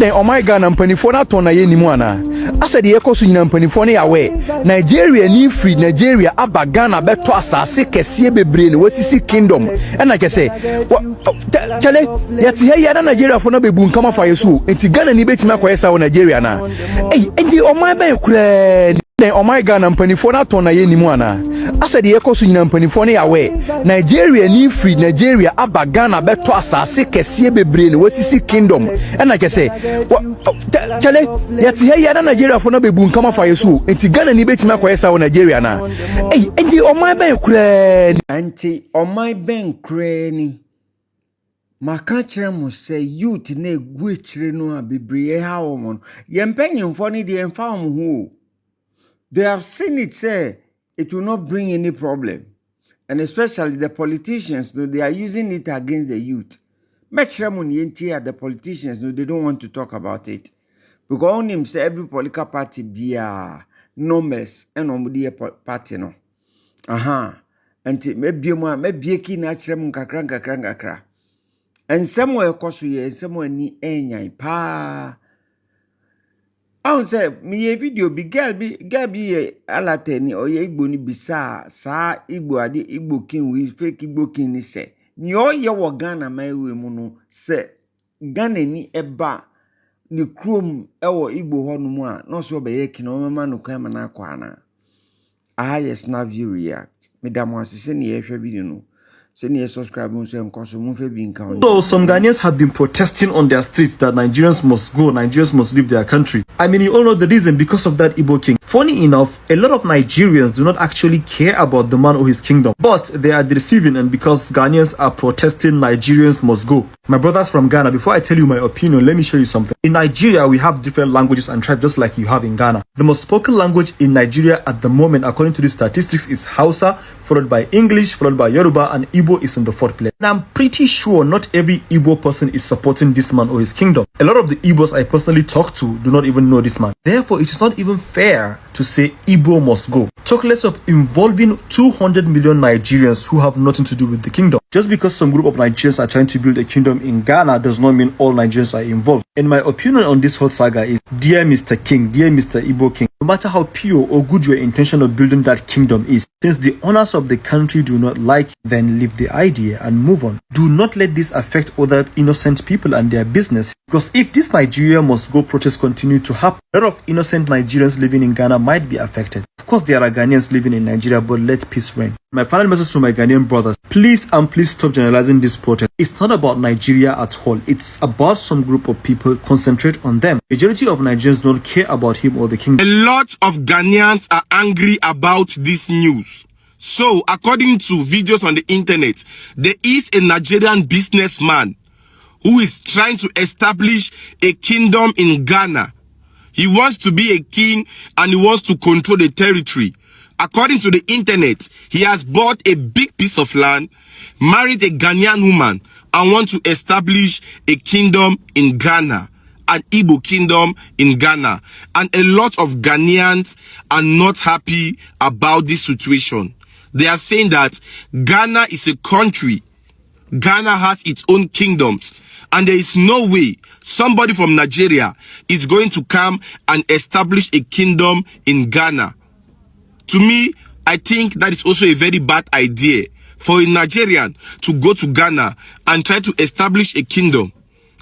Then oh my God, I'm penny for that one. I said the echo in Pennyphone away. Nigeria ni free Nigeria aba Ghana beto asase kese bebre ne wasisi kingdom. And I can say, chale yati he ya Nigeria for no bebu nkama fa yesu. Enti Ghana ni betima kwesa wo Nigeria na. Eh, endi o my ben kure. Then oh my God, I'm penny for that one. I said the echo in Pennyphone away. Nigeria ni free Nigeria aba Ghana beto asase kese bebre ne wasisi kingdom. And I can say, chale yati he ya Nigeria for no bebu nkama fa yesu. Enti Ghana ni betima kwesa wo Nigeria na. Eh, endi o my ben kure. Anti o my ben kure ni. Maka kire mo say youth na egu ekire no a bebre ha wo mo. Ye mpanyimfo ni de emfa wo ho. They have seen it say it will not bring any problem. And especially the politicians, though they are using it against the youth. Make sure the politicians, no, they don't want to talk about it. Because on him say every political party be a no mess and on the party no. And maybe ki na chire kakra. And somewhere koso ye somewhere ni enya pa. I say me a video be girl be alateni or ye Igbo ni bisa sa Igbo ade Igbo king we fake Igbo king ni say nyo ye wo Ghana mai we mu no say Ghana ni eba ni krom ewo Igbo ho no mu a no so be ye king o mama no kwa na akwa na yes Snapp-View react me da mo asese ne ye hwe video no. So some Ghanaians have been protesting on their streets that Nigerians must go, Nigerians must leave their country. I mean, you all know the reason, because of that Igbo king. Funny enough, a lot of Nigerians do not actually care about the man or his kingdom, but they are deceiving, and because Ghanaians are protesting, Nigerians must go. My brothers from Ghana, before I tell you my opinion, let me show you something. In Nigeria, we have different languages and tribes just like you have in Ghana. The most spoken language in Nigeria at the moment, according to the statistics, is Hausa, followed by English, followed by Yoruba, and Igbo is in the fourth place. And I'm pretty sure not every Igbo person is supporting this man or his kingdom. A lot of the Igbos I personally talk to do not even know this man. Therefore, it is not even fair to say Igbo must go. Talk less of involving 200 million Nigerians who have nothing to do with the kingdom. Just because some group of Nigerians are trying to build a kingdom in Ghana does not mean all Nigerians are involved. And my opinion on this whole saga is, dear Mr. King, dear Mr. Igbo King, no matter how pure or good your intention of building that kingdom is, since the owners of the country do not like, then leave the idea and move on. Do not let this affect other innocent people and their business. Because if this Nigeria must go protests continue to happen, a lot of innocent Nigerians living in Ghana might be affected. Of course, there are Ghanaians living in Nigeria, but let peace reign. My final message to my Ghanaian brothers, please stop generalizing this protest. It's not about Nigeria at all. It's about some group of people. Concentrate on them. Majority of Nigerians don't care about him or the kingdom. A lot of Ghanaians are angry about this news. So, according to videos on the internet, there is a Nigerian businessman who is trying to establish a kingdom in Ghana. He wants to be a king and he wants to control the territory. According to the internet, he has bought a big piece of land, married a Ghanaian woman, and wants to establish a kingdom in Ghana, an Igbo kingdom in Ghana. And a lot of Ghanaians are not happy about this situation. They are saying that Ghana is a country. Ghana has its own kingdoms. And there is no way somebody from Nigeria is going to come and establish a kingdom in Ghana. To me, I think that is also a very bad idea for a Nigerian to go to Ghana and try to establish a kingdom.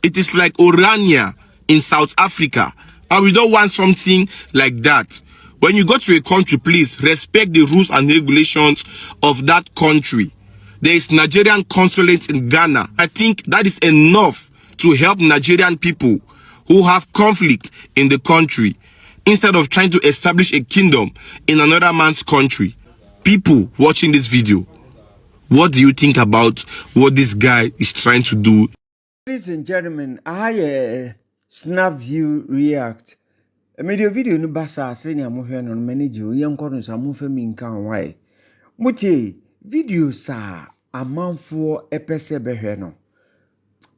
It is like Orania in South Africa, and we don't want something like that. When you go to a country, please respect the rules and regulations of that country. There is Nigerian consulate in Ghana. I think that is enough to help Nigerian people who have conflict in the country, instead of trying to establish a kingdom in another man's country. People watching this video, what do you think about what this guy is trying to do? Ladies and gentlemen, I Snapp-View react. I made a video no basa saying I'm here on manager. Young corners are moving me in can why. Muti video sa a man for a pese beheno.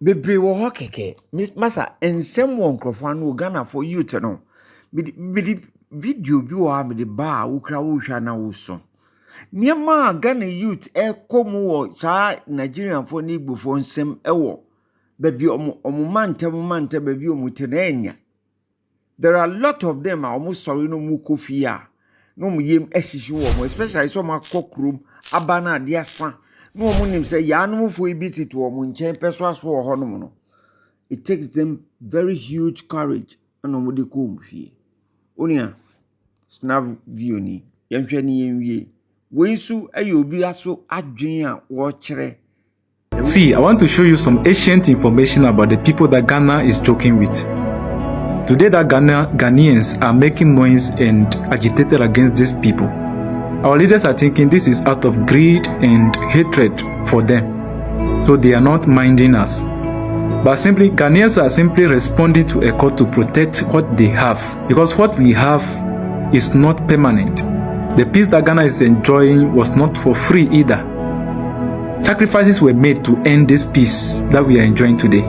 Bebre wo hokeke. Miss Massa and someone crofan will Ghana for you to know. Bidi video bi wa me de ba ukra wo hwa na wo so. Niema Ghana youth e komo wo cha Nigerian for ni Igbo for nsem e wo baby omumante baby omutenenya. There are a lot of them are almost sorry no mukofia. No mu yem eshishu omo, especially so ma kokrum abana diasa. No munim say ya no mu fo ibiti to omo nchen peso aso ho no no. It takes them very huge courage and omo de ko mfie. Onia Snapp-View ni yemhwe ni yemwie. Wensu ayobi aso adwen a wo kire. See, I want to show you some ancient information about the people that Ghana is joking with. Today that Ghanaians are making noise and agitated against these people. Our leaders are thinking this is out of greed and hatred for them. So they are not minding us. But simply, Ghanaians are simply responding to a call to protect what they have. Because what we have is not permanent. The peace that Ghana is enjoying was not for free either. Sacrifices were made to end this peace that we are enjoying today.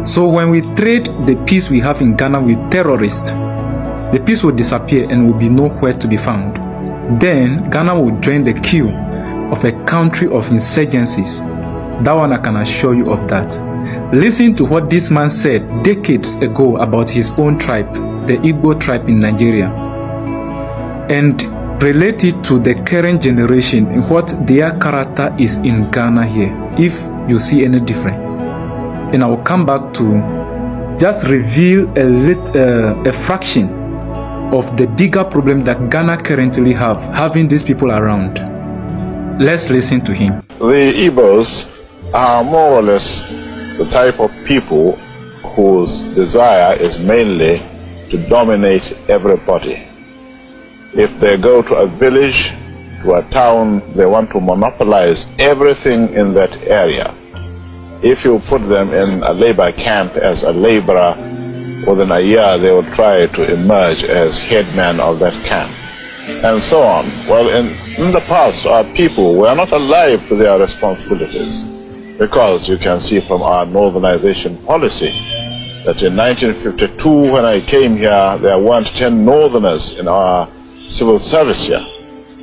So when we trade the peace we have in Ghana with terrorists, the peace will disappear and will be nowhere to be found. Then Ghana will join the queue of a country of insurgencies. That one I can assure you of that. Listen to what this man said decades ago about his own tribe, the Igbo tribe in Nigeria, and relate it to the current generation and what their character is in Ghana here, if you see any difference. And I will come back to just reveal a fraction of the bigger problem that Ghana currently having these people around. Let's listen to him. The Igbos are more or less the type of people whose desire is mainly to dominate everybody. If they go to a village, to a town, they want to monopolize everything in that area. If you put them in a labor camp as a laborer, within a year they will try to emerge as headman of that camp, and so on. Well, in the past, our people were not alive to their responsibilities, because you can see from our northernization policy that in 1952, when I came here, there weren't 10 northerners in our civil service here.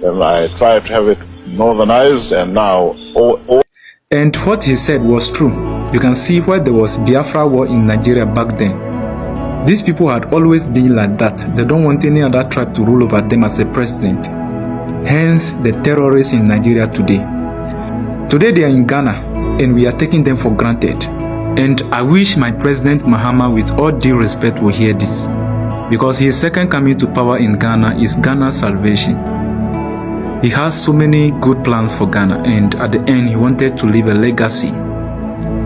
Then I tried to have it northernized, and now all. And what he said was true. You can see why there was Biafra war in Nigeria back then. These people had always been like that. They don't want any other tribe to rule over them as a president. Hence the terrorists in Nigeria today. Today they are in Ghana and we are taking them for granted. And I wish my President Mahama, with all due respect, will hear this. Because his second coming to power in Ghana is Ghana's salvation. He has so many good plans for Ghana, and at the end he wanted to leave a legacy.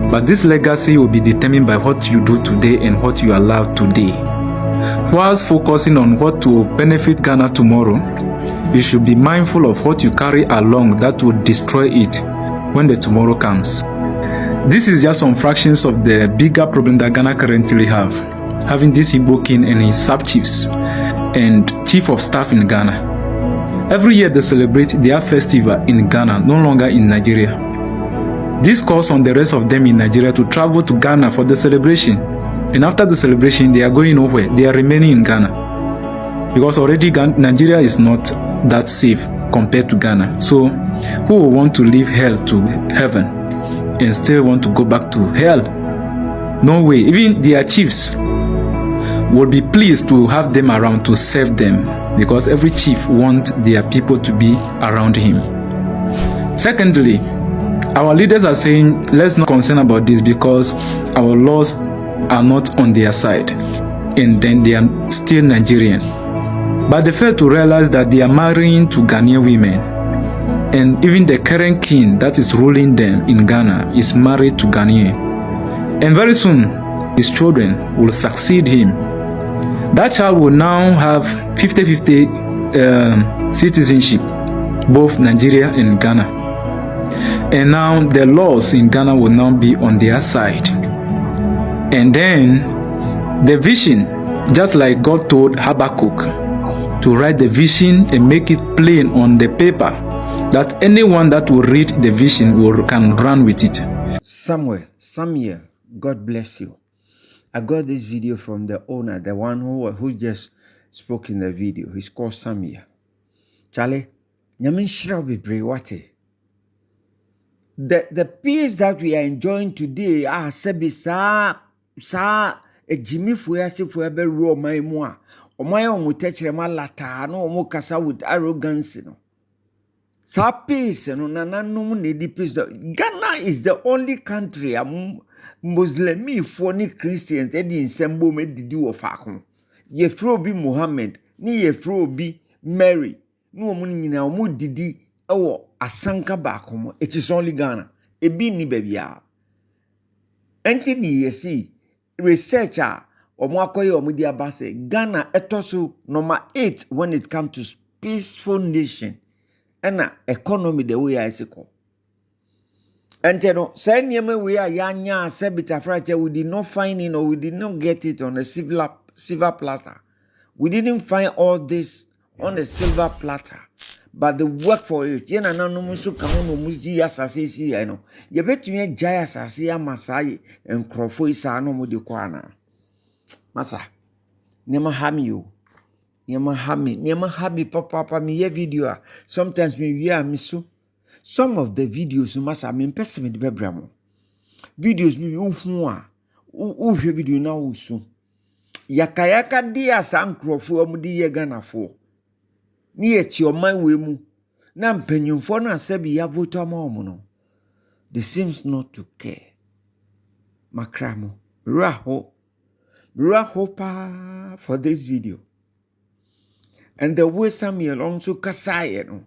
But this legacy will be determined by what you do today and what you allow today. Whilst focusing on what will benefit Ghana tomorrow, you should be mindful of what you carry along that will destroy it when the tomorrow comes. This is just some fractions of the bigger problem that Ghana currently have, having this Igbo king and his sub-chiefs and chief of staff in Ghana. Every year they celebrate their festival in Ghana, no longer in Nigeria. This calls on the rest of them in Nigeria to travel to Ghana for the celebration. And after the celebration, they are going nowhere. They are remaining in Ghana. Because already Nigeria is not that safe compared to Ghana. So who will want to leave hell to heaven and still want to go back to hell? No way. Even their chiefs would be pleased to have them around to serve them, because every chief wants their people to be around him. Secondly, our leaders are saying, let's not concern about this because our laws are not on their side, and then they are still Nigerian. But they fail to realize that they are marrying to Ghanaian women, and even the current king that is ruling them in Ghana is married to Ghanaian. And very soon, his children will succeed him. That child will now have 50-50 citizenship, both Nigeria and Ghana. And now the laws in Ghana will now be on their side. And then the vision, just like God told Habakkuk to write the vision and make it plain on the paper, that anyone that will read the vision can run with it. Samuel, God bless you. I got this video from the owner, the one who just spoke in the video. He's called Samuel. Charlie, nyamin shira bebre wate. the peace that we are enjoying today, sebi sa ejimi fuya be ro man mu a oman omo techrema lata no omo kasa with arrogance no. Sa peace no nananum ne di peace. Ghana is the only country Muslimi for ni Christians edi nsembo me didi wo faako. Ye fro bi Muhammad ni ye fro bi Mary no omo nyina omo didi ewo asanka baako mo. It is only Ghana. Ebi ni bebia. Enti ni yesi research a omo akoye omo di abase Ghana etoso number 8 when it comes to peaceful nation. And economy the way I say ko. And you know, say nyeme we are yanya sebita frache we did not find it or we did not get it on a silver platter. We didn't find all this on a silver platter. But the work for it. Yena na no musu kan no muji asase si ya no. Ye betumi jaya asase ya masai enkrofo isa no mu de kwana. Masa. Nema hami yo. Nema hami papa me ye video. Sometimes me we are miso. Some of the videos masa me pese me de bebramo. Videos me uhu a. Uhwe video na usu. Yakayaka dia sa nkrofo omudi ye Ganafo. Ni eti oman we mu. Na mpanyimfo no asabi ya vote ama no. They seems not to care. Makramo. Raho pa for this video. And the way Samuel also kasaye no.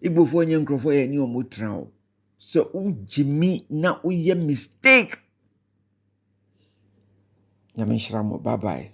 Igbo fo nye nkrofo ye ni omotra o. So ujimi na uye mistake. Nyame nhyira mo. Bye bye.